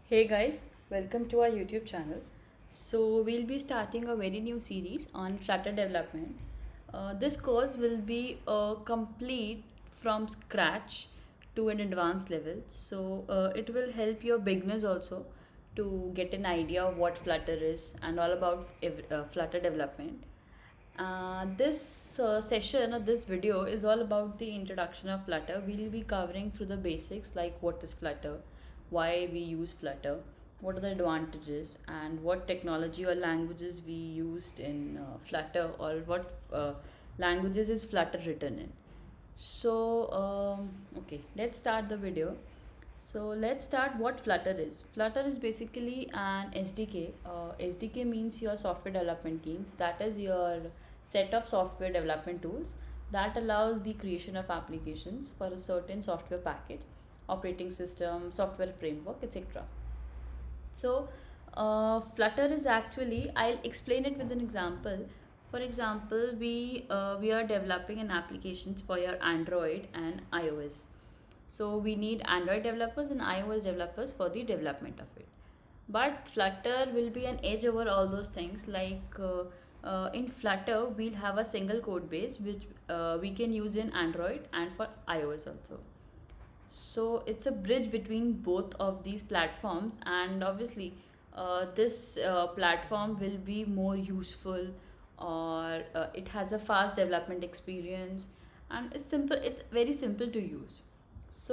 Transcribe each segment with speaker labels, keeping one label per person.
Speaker 1: Hey guys, welcome to our YouTube channel. So, we'll be starting a very new series on Flutter development. This course will be complete from scratch to an advanced level. So, it will help your beginners also to get an idea of what Flutter is and all about Flutter development. This session or this video is all about the introduction of Flutter. We'll be covering through the basics like what is Flutter, why we use Flutter, what are the advantages, and what technology or languages we used in Flutter, or what languages is Flutter written in. Okay, let's start the video. So let's start what Flutter is. Flutter is basically an SDK. SDK means your software development tools. That is your set of software development tools that allows the creation of applications for a certain software package, operating system, software framework, etc. Flutter is actually, I'll explain it with an example. For example, we are developing an applications for your Android and iOS. So we need Android developers and iOS developers for the development of it. But Flutter will be an edge over all those things. In Flutter, we'll have a single code base which we can use in Android and for iOS also. So it's a bridge between both of these platforms, and obviously, this platform will be more useful, or it has a fast development experience, and it's simple. It's very simple to use. It's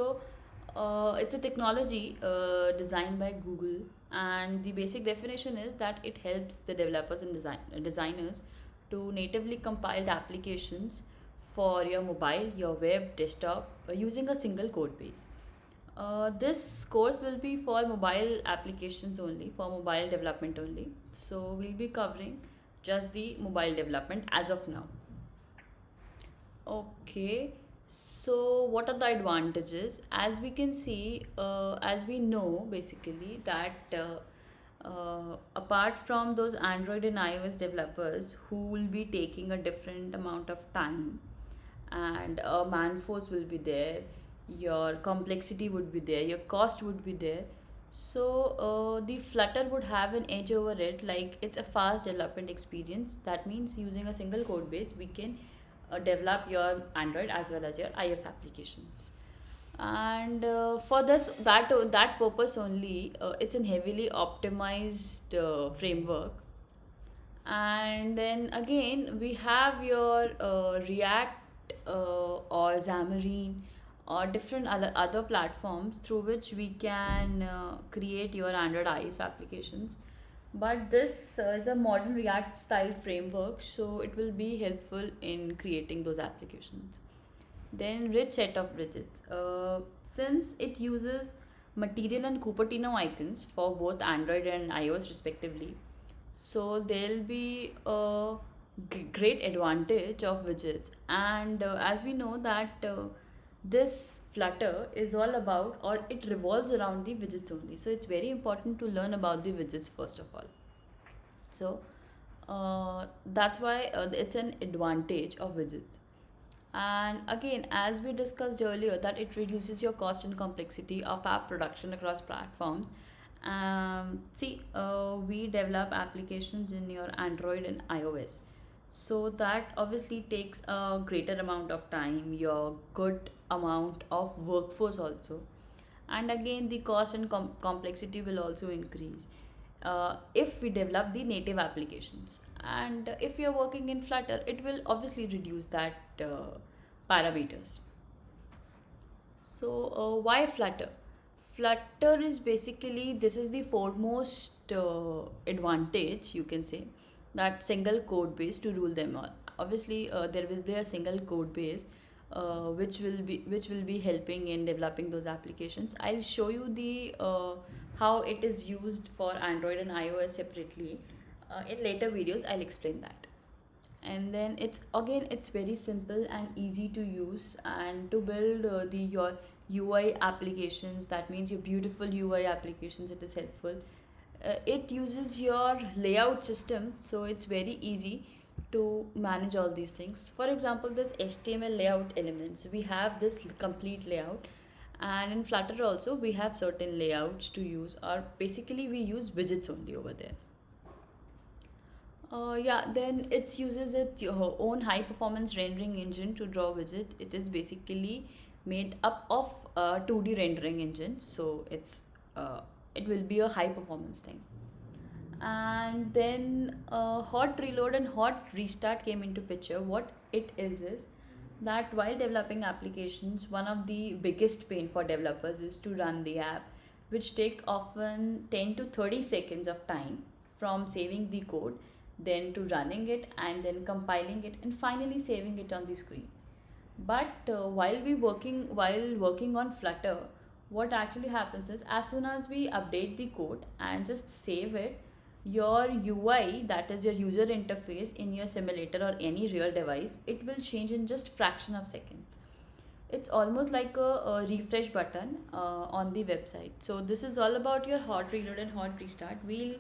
Speaker 1: a technology designed by Google, and the basic definition is that it helps the developers and designers to natively compiled applications for your mobile, your web, desktop using a single code base. This course will be for mobile applications only, for mobile development only. So we'll be covering just the mobile development as of now. Okay, so what are the advantages? As we can see, as we know basically that apart from those Android and iOS developers who will be taking a different amount of time, and man force will be there, your complexity would be there, your cost would be there. The Flutter would have an edge over it, like it's a fast development experience. That means using a single code base, we can develop your Android as well as your iOS applications. And for that purpose only, it's a heavily optimized framework. And then again, we have your React or Xamarin or different other platforms through which we can create your Android iOS applications. But this is a modern React style framework, so it will be helpful in creating those applications. Then rich set of widgets. Since it uses Material and Cupertino icons for both Android and iOS respectively, so there'll be a great advantage of widgets. And as we know that this Flutter is all about, or it revolves around the widgets only. So it's very important to learn about the widgets first of all. That's why it's an advantage of widgets. And again, as we discussed earlier, that it reduces your cost and complexity of app production across platforms. We develop applications in your Android and iOS. So that obviously takes a greater amount of time, your good amount of workforce also. And again, the cost and complexity will also increase if we develop the native applications. And if you're working in Flutter, it will obviously reduce that parameters. Why Flutter? Flutter is basically, this is the foremost advantage, you can say, that single code base to rule them all. Obviously, there will be a single code base which will be helping in developing those applications. I'll show you the how it is used for Android and iOS separately. In later videos, I'll explain that. And then it's very simple and easy to use, and to build the your UI applications, that means your beautiful UI applications, it is helpful. It uses your layout system, so it's very easy to manage all these things. For example, this HTML layout elements, we have this complete layout, And in Flutter also, we have certain layouts to use, or basically we use widgets only over there. Yeah, then it uses its own high performance rendering engine to draw widget. It is basically made up of 2D rendering engine, so uh, it will be a high performance thing. And then hot reload and hot restart came into picture. What it is that while developing applications, one of the biggest pain for developers is to run the app, which take often 10 to 30 seconds of time from saving the code, then to running it, and then compiling it, and finally saving it on the screen. But while working on Flutter, what actually happens is, as soon as we update the code and just save it, your UI, that is your user interface in your simulator or any real device, it will change in just fraction of seconds. It's almost like a refresh button on the website. So this is all about your hot reload and hot restart. We'll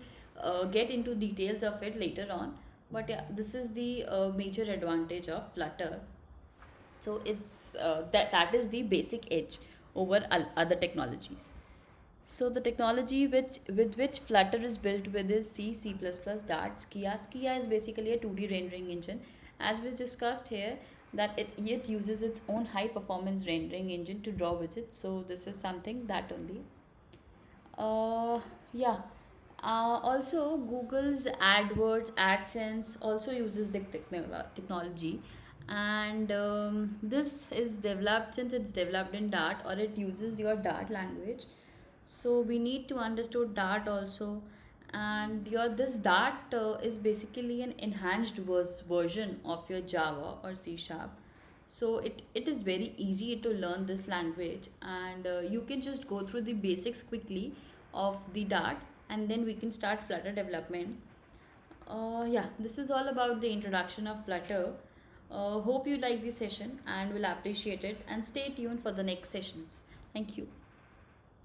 Speaker 1: get into details of it later on. But yeah, this is the major advantage of Flutter. So it's that is the basic edge over other technologies. So the technology with which Flutter is built with is C, C++, Dart, Skia. Skia is basically a 2D rendering engine. As we discussed here, that it uses its own high performance rendering engine to draw widgets. So this is something that only. Yeah. Also, Google's AdWords, AdSense also uses the technology, and this is developed, since it's developed in Dart, or it uses your Dart language. So we need to understand Dart also, and your this Dart is basically an enhanced version of your Java or C sharp. So it is very easy to learn this language, and you can just go through the basics quickly of the Dart, and then we can start Flutter development. Yeah, this is all about the introduction of Flutter. Hope you like this session and will appreciate it, and stay tuned for the next sessions. Thank you.